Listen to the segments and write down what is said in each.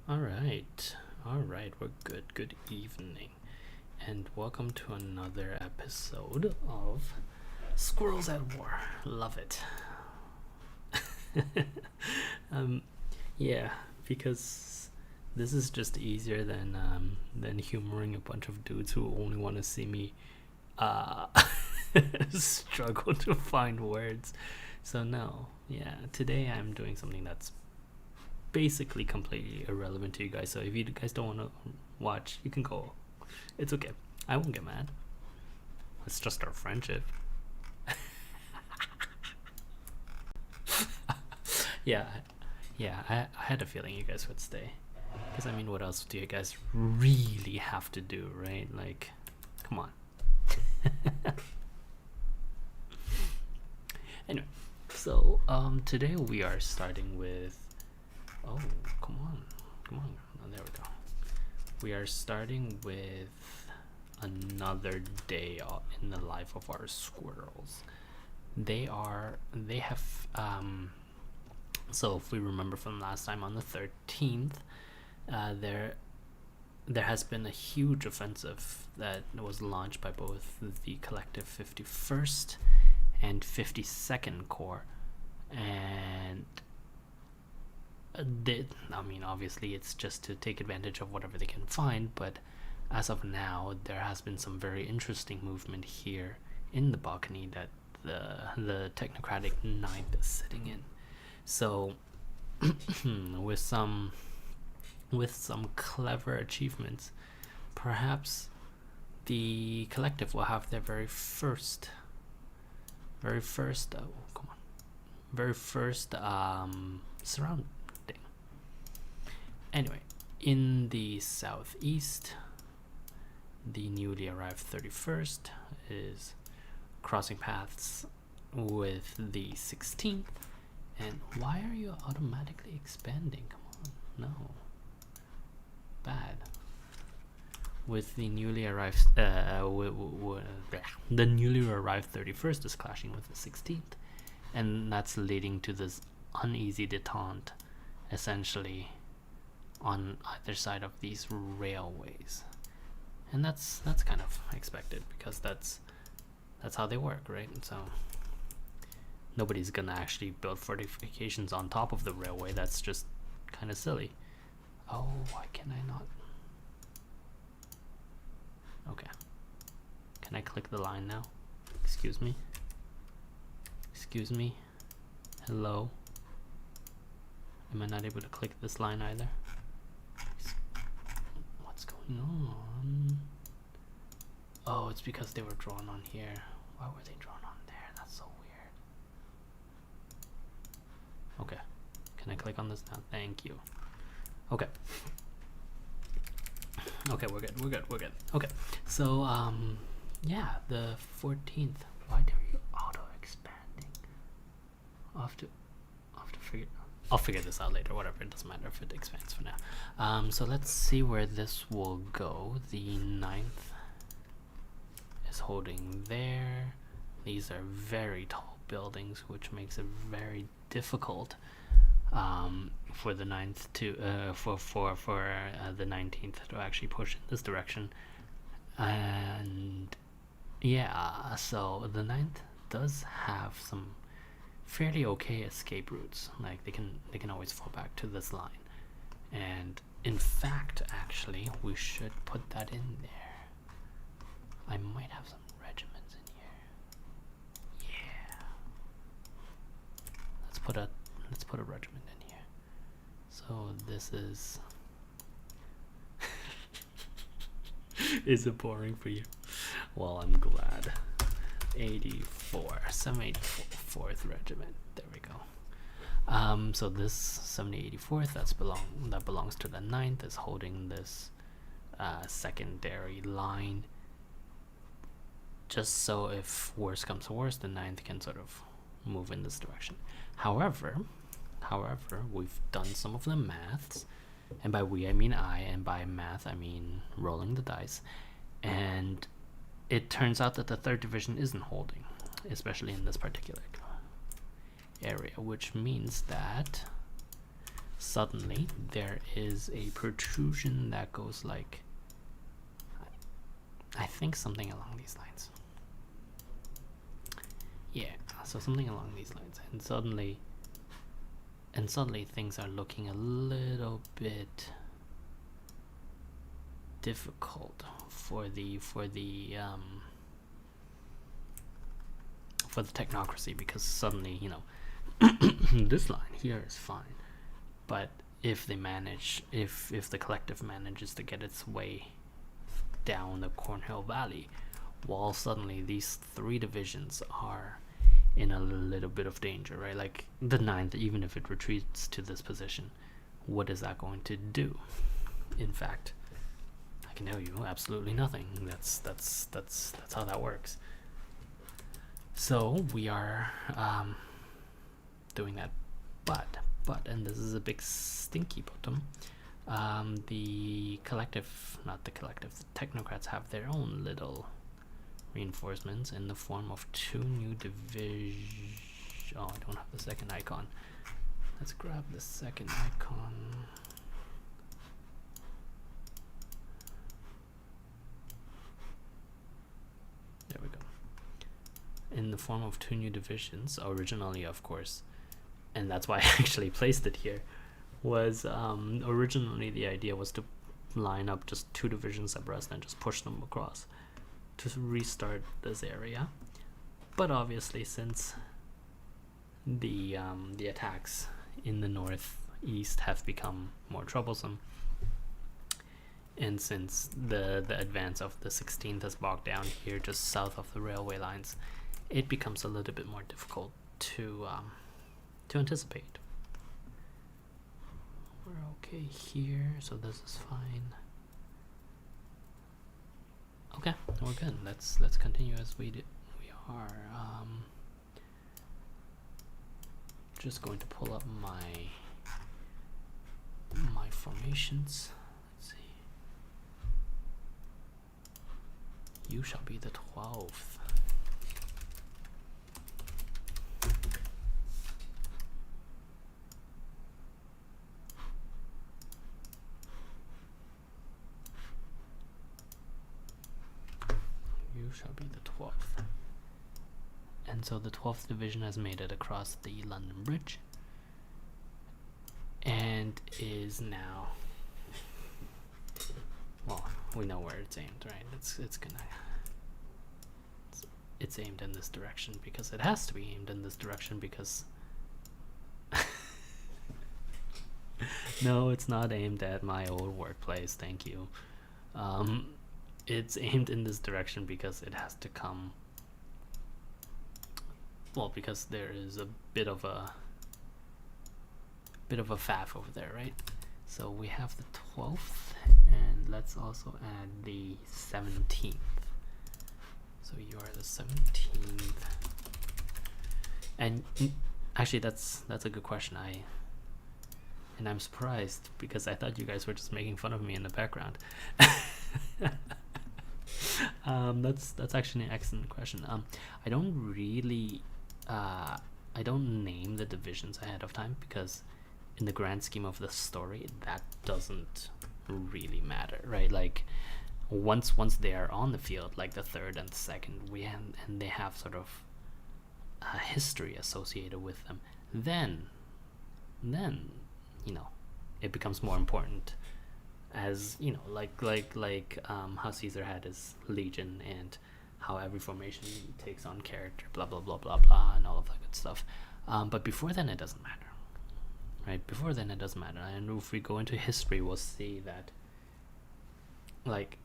All right, we're good. Good evening, and welcome to another episode of Squirrels at War. Love it. um, yeah, because this is just easier than humoring a bunch of dudes who only want to see me struggle to find words. So no, yeah, today I'm doing something that's basically completely irrelevant to you guys. So if you guys don't want to watch, you can go. It's okay. I won't get mad. It's just our friendship. yeah, I had a feeling you guys would stay. Because I mean, what else do you guys really have to do, right? Like, come on. Anyway, so today we are starting with. Oh, come on. Oh, there we go. We are starting with another day in the life of our squirrels. They have so if we remember from last time on the 13th, there has been a huge offensive that was launched by both the collective 51st and 52nd Corps, and I mean, obviously it's just to take advantage of whatever they can find, but as of now there has been some very interesting movement here in the balcony that the technocratic 9th is sitting in. So with some clever achievements, perhaps the collective will have their very first surrounding. Anyway, in the southeast, the newly arrived 31st is crossing paths with the 16th. And why are you automatically expanding? Come on, no. Bad. With the newly arrived, the newly arrived 31st is clashing with the 16th, and that's leading to this uneasy detente, essentially, on either side of these railways. And that's kind of expected, because that's how they work, right? So nobody's gonna actually build fortifications on top of the railway. That's just kind of silly. Oh, why can I not? Okay. Can I click the line now? Excuse me? Hello? Am I not able to click this line either? What's going on? Oh, it's because they were drawn on here. Why were they drawn on there? That's so weird. Okay. Can I click on this now? Thank you. Okay. Okay, we're good. Okay. So, yeah, the 14th. Why are you auto-expanding? I'll figure this out later. Whatever, it doesn't matter if it expands for now. So let's see where this will go. The 9th is holding there. These are very tall buildings, which makes it very difficult for the 9th to for the 19th to actually push in this direction. And yeah, so the 9th does have some fairly okay escape routes. Like they can always fall back to this line, and in fact, actually, we should put that in there. I might have some regiments in here. Yeah, let's put a regiment in here. So this is is it boring for you? Well, I'm glad. 784th Regiment. There we go. So this 7084th that belongs to the 9th is holding this secondary line. Just so if worse comes to worse, the 9th can sort of move in this direction. However, we've done some of the maths, and by we I mean I, and by math I mean rolling the dice, and it turns out that the 3rd Division isn't holding, especially in this particular area, which means that suddenly there is a protrusion that goes like, I think something along these lines. Yeah, so something along these lines, and suddenly things are looking a little bit difficult for the technocracy, because suddenly, you know, this line here is fine, but if the collective manages to get its way down the Cornhill Valley, while suddenly these 3 divisions are in a little bit of danger, right? Like the 9th, even if it retreats to this position, what is that going to do? In fact, I can tell you absolutely nothing. That's how that works. So we are doing that, but and this is a big stinky bottom. The technocrats have their own little reinforcements in the form of 2 new divisions. Oh, I don't have the second icon. Let's grab the second icon. There we go. In the form of 2 new divisions, originally, of course, and that's why I actually placed it here, was originally the idea was to line up just 2 divisions abreast and just push them across to restart this area. But obviously, since the attacks in the northeast have become more troublesome, and since the advance of the 16th has bogged down here just south of the railway lines, it becomes a little bit more difficult to anticipate. We're okay here, so this is fine. Okay, we're good. Let's continue as we are. Just going to pull up my formations. Let's see. You shall be the 12th. You shall be the 12th. And so the 12th Division has made it across the London Bridge and is now, well, we know where it's aimed, right? It's aimed in this direction because it has to be aimed in this direction because no, it's not aimed at my old workplace, thank you. It's aimed in this direction because it has to come, well, because there is a bit of a faff over there, right? So we have the 12th, and let's also add the 17th. So you are the 17th, and actually that's a good question. I'm surprised because I thought you guys were just making fun of me in the background. That's actually an excellent question. I don't really I don't name the divisions ahead of time because in the grand scheme of the story that doesn't really matter, right? Like once they are on the field, like the 3rd and 2nd, and they have sort of a history associated with them, then you know it becomes more important, as you know, like how Caesar had his legion and how every formation takes on character, blah blah blah blah blah, and all of that good stuff. But before then it doesn't matter, right? Before then it doesn't matter. And if we go into history, we'll see that like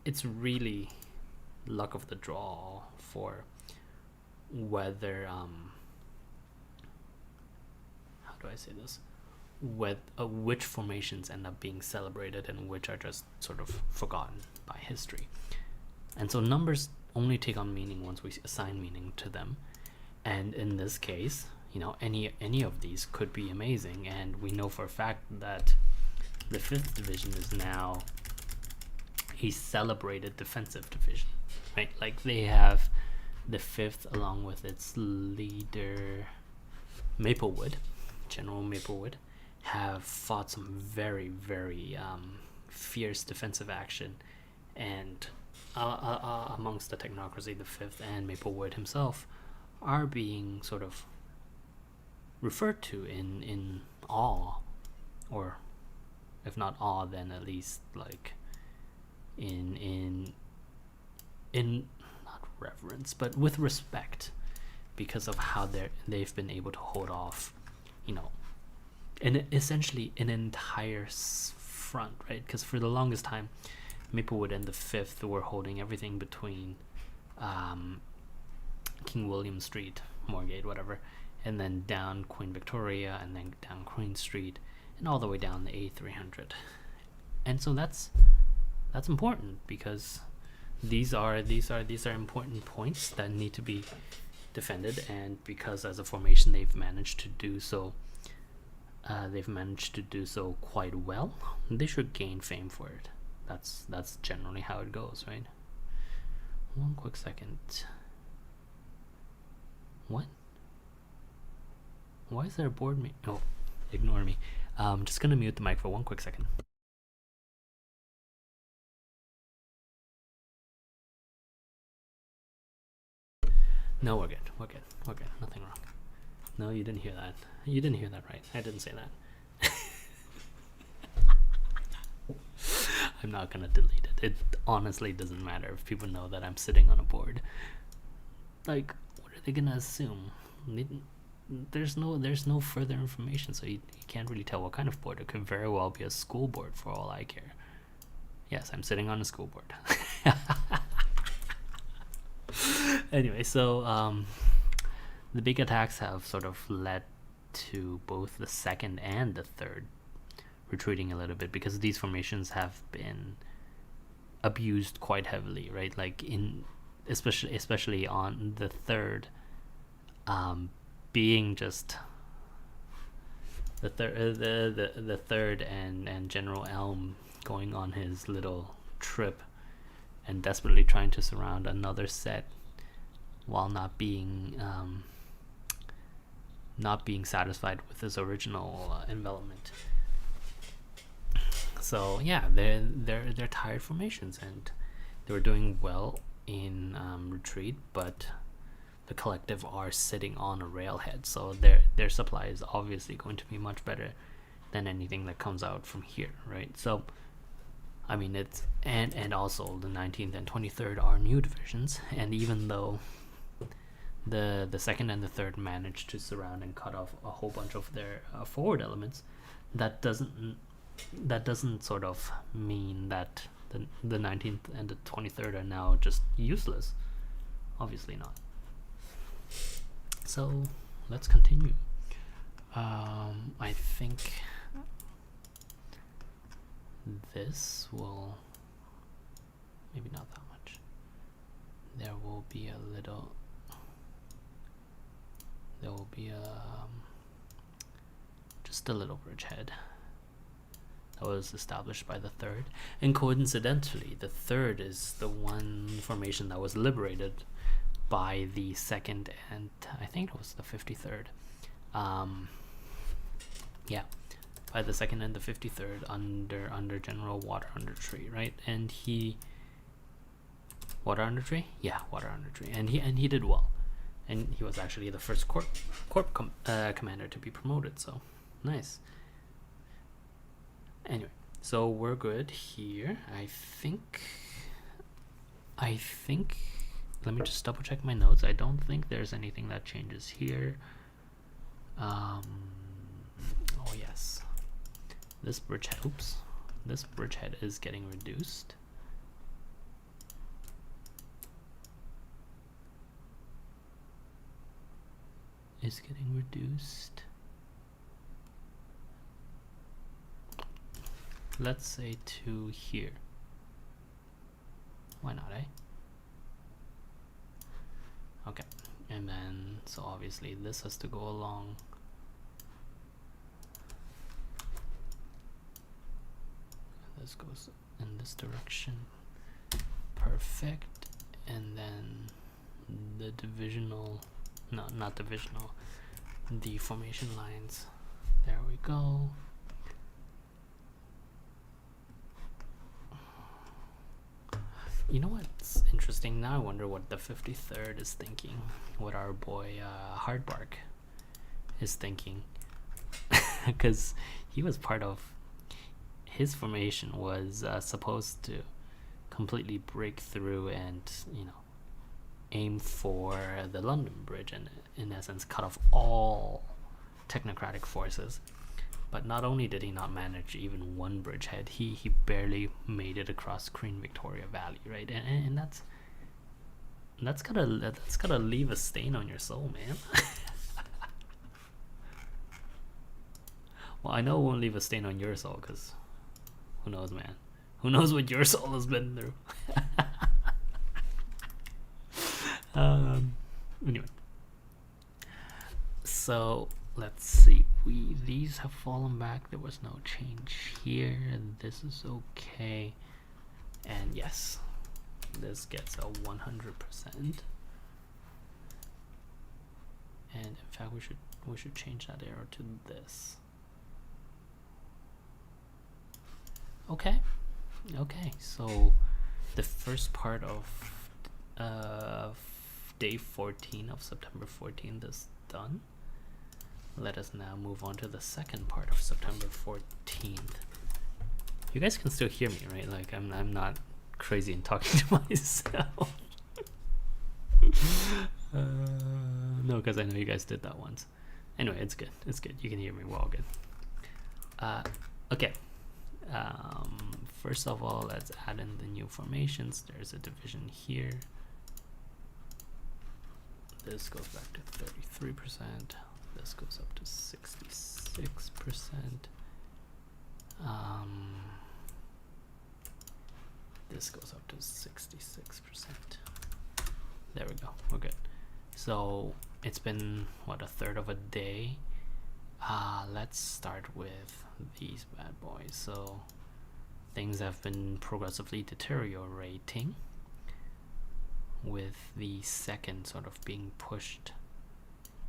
it's really luck of the draw for whether how do I say this, which formations end up being celebrated and which are just sort of forgotten by history. And so numbers only take on meaning once we assign meaning to them, and in this case, you know, any of these could be amazing. And we know for a fact that the 5th Division is now a celebrated defensive division, right? Like they have the 5th along with its leader Maplewood, General Maplewood, have fought some very, very fierce defensive action, and amongst the technocracy, the Fifth and Maplewood himself are being sort of referred to in awe, or if not awe, then at least like in not reverence, but with respect, because of how they've been able to hold off, and essentially an entire front, right? Because for the longest time, Maplewood and the Fifth were holding everything between King William Street, Moorgate, whatever, and then down Queen Victoria, and then down Queen Street, and all the way down the A300. And so that's important, because these are important points that need to be defended, and because as a formation they've managed to do so quite well, they should gain fame for it. That's generally how it goes, right? One quick second. What? Why is there a board meeting? Oh, ignore me. I'm just gonna mute the mic for one quick second. No, we're good. Nothing wrong. No, you didn't hear that. You didn't hear that right. I didn't say that. I'm not gonna delete it. It honestly doesn't matter if people know that I'm sitting on a board. Like, what are they gonna assume? There's no further information, so you can't really tell what kind of board. It could very well be a school board for all I care. Yes, I'm sitting on a school board. Anyway, so the big attacks have sort of led to both the second and the third retreating a little bit, because these formations have been abused quite heavily, right? Like especially on the third, being just the third and General Elm going on his little trip and desperately trying to surround another set, while not being satisfied with his original envelopment. So yeah, they're tired formations, and they were doing well in retreat, but the collective are sitting on a railhead, so their supply is obviously going to be much better than anything that comes out from here, right? So I mean, it's and also the 19th and 23rd are new divisions, and even though the second and the third managed to surround and cut off a whole bunch of their forward elements, that doesn't sort of mean that the 19th and the 23rd are now just useless. Obviously not. So let's continue. I think this will, maybe not that much. There will be a just a little bridgehead that was established by the third, and coincidentally the third is the one formation that was liberated by the second and I think it was the 53rd. Yeah, by the second and the 53rd under General Water Under Tree, right? And Water Under Tree, and he did well, and he was actually the first corp commander to be promoted. So nice. Anyway, so we're good here. I think. Let me just double check my notes. I don't think there's anything that changes here. Oh yes, this bridgehead. Oops, this bridgehead is getting reduced. Let's say to here. Why not, eh? Okay, and then so obviously this has to go along. This goes in this direction. Perfect. And then the divisional, no, not divisional, the formation lines. There we go. You know what's interesting? Now I wonder what the 53rd is thinking. What our boy Hardbark is thinking. Because he was part of... His formation was supposed to completely break through and, you know, aim for the London Bridge and, in essence, cut off all technocratic forces. But not only did he not manage even one bridgehead, he barely made it across Queen Victoria Valley, right? And that's gotta leave a stain on your soul, man. Well, I know it won't leave a stain on your soul, because who knows, man? Who knows what your soul has been through? Anyway, so let's see. These have fallen back. There was no change here. This is okay. And yes, this gets a 100%. And in fact, we should change that arrow to this. Okay. Okay. So the first part of day 14 of September 14th is done. Let us now move on to the second part of September 14th. You guys can still hear me, right? Like I'm not crazy and talking to myself. No, because I know you guys did that once. Anyway, it's good. It's good. You can hear me. We're all good. Okay. First of all, let's add in the new formations. There's a division here. This goes back to 33%. This goes up to 66%. This goes up to 66%. There we go. We're good. So it's been, what, a third of a day. Let's start with these bad boys. So things have been progressively deteriorating, with the second sort of being pushed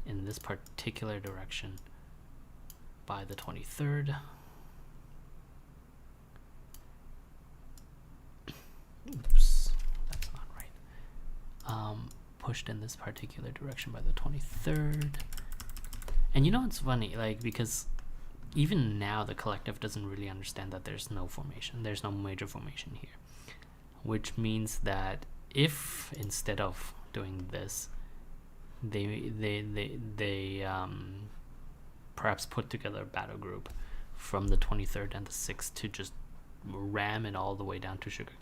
in this particular direction by the 23rd. Oops, that's not right. Pushed in this particular direction by the 23rd. And you know what's funny, like, because even now the collective doesn't really understand that there's no formation, there's no major formation here, which means that if instead of doing this, they perhaps put together a battle group from the 23rd and the 6th to just ram it all the way down to Sugar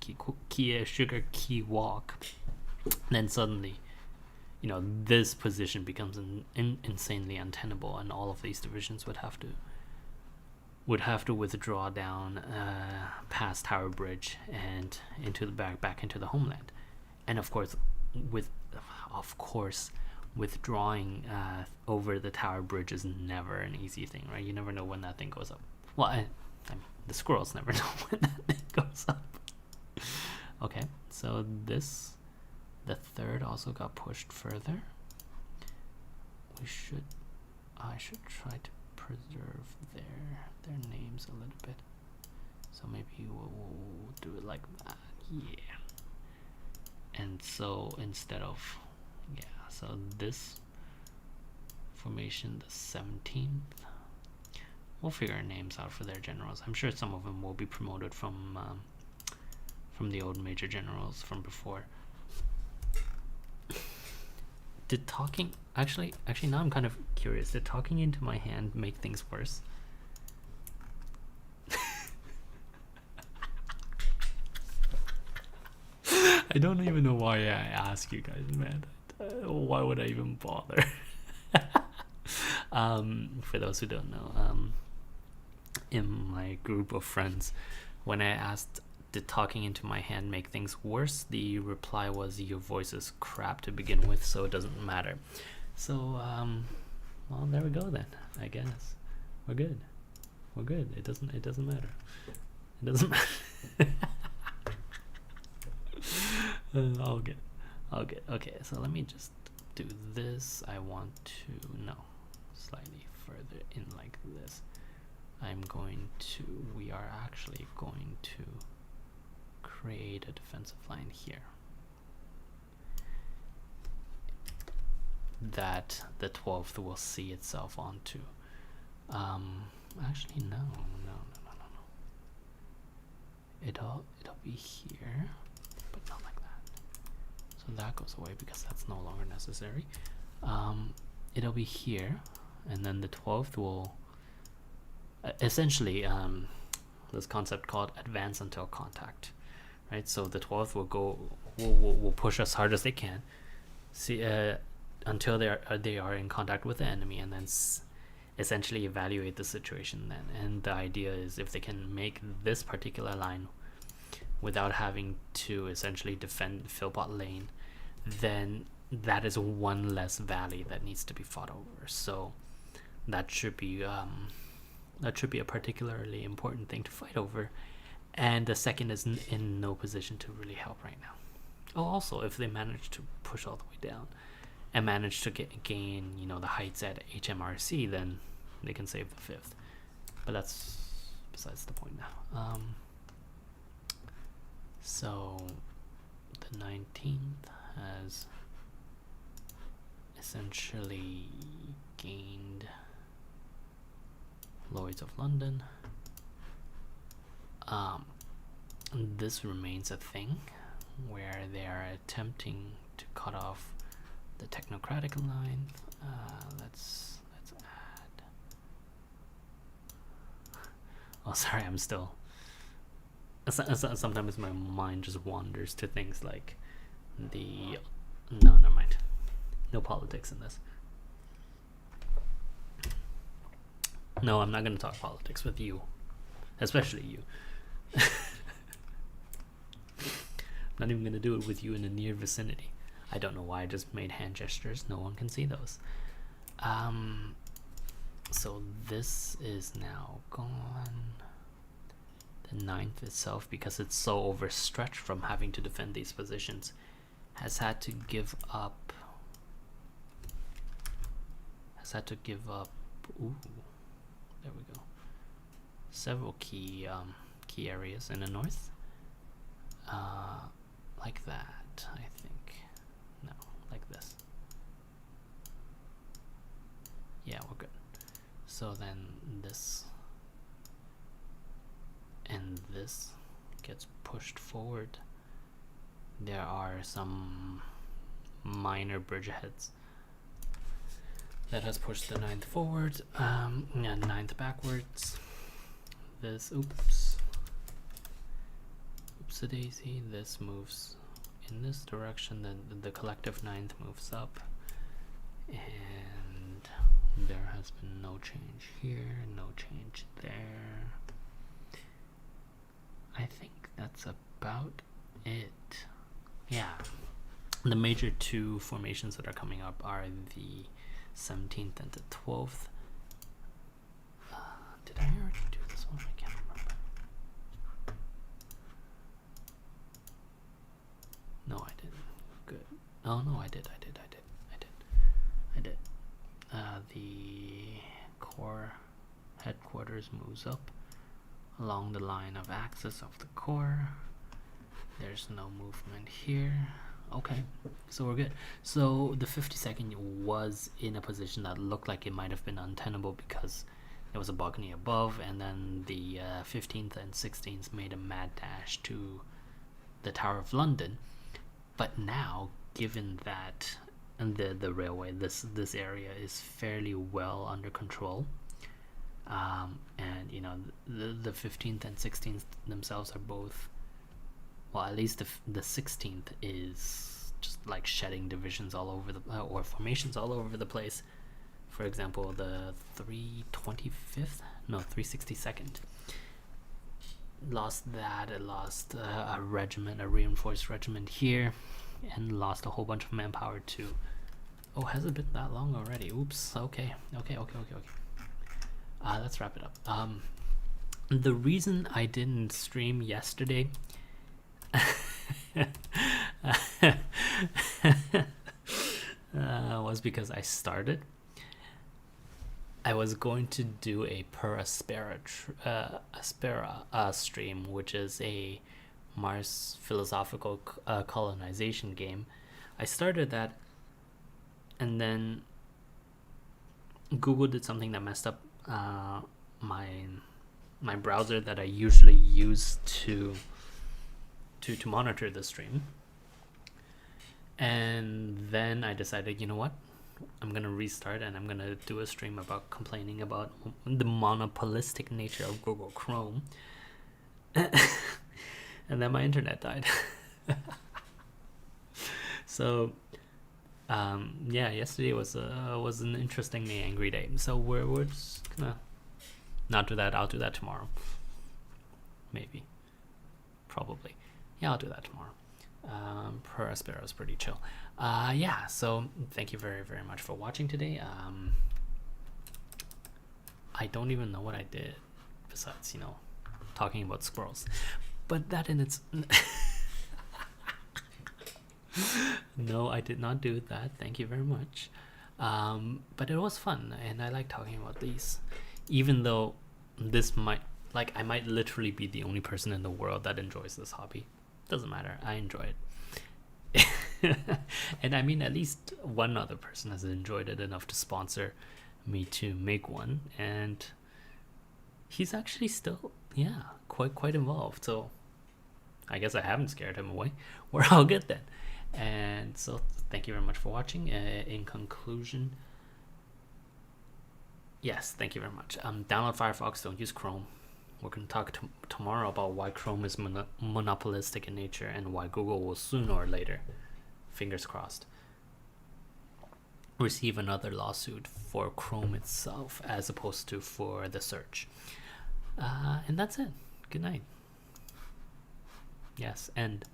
Key Walk, then suddenly, you know, this position becomes insanely untenable, and all of these divisions would have to withdraw down past Tower Bridge and into the back into the homeland. And of course, withdrawing over the Tower Bridge is never an easy thing, right? You never know when that thing goes up. Well, I mean, the squirrels never know when that thing goes up. Okay, so the third also got pushed further. I should try to preserve their names a little bit. So maybe we'll do it like that. Yeah. And so instead of, so this formation, the 17th, we'll figure our names out for their generals. I'm sure some of them will be promoted from the old major generals from before. Did talking, actually now I'm kind of curious, did talking into my hand make things worse? I don't even know why I ask you guys, man. Why would I even bother? For those who don't know, in my group of friends, when I asked, did talking into my hand make things worse, the reply was, your voice is crap to begin with, so it doesn't matter. So, well, there we go then, I guess. We're good. It doesn't matter. It doesn't matter. All good. Okay, so let me just do this. I want to, no, slightly further in like this. We are actually going to create a defensive line here that the 12th will see itself onto. Actually, no. It'll be here, but not like that. So that goes away because that's no longer necessary. It'll be here, and then the 12th will essentially this concept called advance until contact, right? So the 12th will push as hard as they can, see until they are in contact with the enemy, and then essentially evaluate the situation then. And the idea is if they can make this particular line without having to essentially defend Philpot lane, then that is one less valley that needs to be fought over. So that should be a particularly important thing to fight over. And the second is in no position to really help right now. Oh, also, if they manage to push all the way down and manage to gain, the heights at HMRC, then they can save the 5th. But that's besides the point now. So the 19th has essentially gained Lloyd's of London. This remains a thing where they are attempting to cut off the technocratic line. Let's add. Oh, sorry, I'm still. Sometimes my mind just wanders to things like the. No, never mind. No politics in this. No, I'm not going to talk politics with you, especially you. I'm not even going to do it with you in the near vicinity. I don't know why I just made hand gestures. No one can see those. So this is now gone. The 9th itself, because it's so overstretched from having to defend these positions, has had to give up. Ooh, there we go. Several key areas in the north. Like that, I think. No, like this. Yeah, we're good. So then this and this gets pushed forward. There are some minor bridgeheads that has pushed the 9th forward, and 9th backwards. This, oopsie-daisy, this moves in this direction, then the collective 9th moves up, and there has been no change here, no change there. I think that's about it. Yeah, the major two formations that are coming up are the 17th and the 12th. Did I already do this one? I can't remember. No, I didn't. Good. Oh no, I did. The core headquarters moves up along the line of axis of the core. There's no movement here. Okay, so we're good. So the 52nd was in a position that looked like it might have been untenable because there was a balcony above, and then the 15th and 16th made a mad dash to the Tower of London. But now, given that the railway, this area is fairly well under control, and the 15th and 16th themselves are both, well, at least the 16th is just like shedding divisions all over or formations all over the place. For example, the 362nd lost that. It lost a regiment, a reinforced regiment here, and lost a whole bunch of manpower too. Oh, has it been that long already? Oops. Okay. Let's wrap it up. The reason I didn't stream yesterday was because I was going to do a per Aspera stream, which is a Mars philosophical colonization game. I started that, and then Google did something that messed up my browser that I usually use to monitor the stream. And then I decided, you know what? I'm gonna restart and I'm gonna do a stream about complaining about the monopolistic nature of Google Chrome. And then my internet died. So yeah, yesterday was an interestingly angry day. So we're just gonna not do that. I'll do that tomorrow. Maybe. Probably. Yeah, I'll do that tomorrow. Prospero is pretty chill. Yeah, so thank you very, very much for watching today. I don't even know what I did besides, you know, talking about squirrels. But that in its... No, I did not do that. Thank you very much. But it was fun, and I like talking about these. Even though this might... Like, I might literally be the only person in the world that enjoys this hobby. Doesn't matter. I enjoy it. And I mean, at least one other person has enjoyed it enough to sponsor me to make one. And he's actually still, yeah, quite involved. So I guess I haven't scared him away. We're all good then. And so thank you very much for watching. In conclusion, yes, thank you very much. Download Firefox, don't use Chrome. We're going to talk tomorrow about why Chrome is monopolistic in nature and why Google will sooner or later, fingers crossed, receive another lawsuit for Chrome itself as opposed to for the search. And that's it. Good night. Yes, and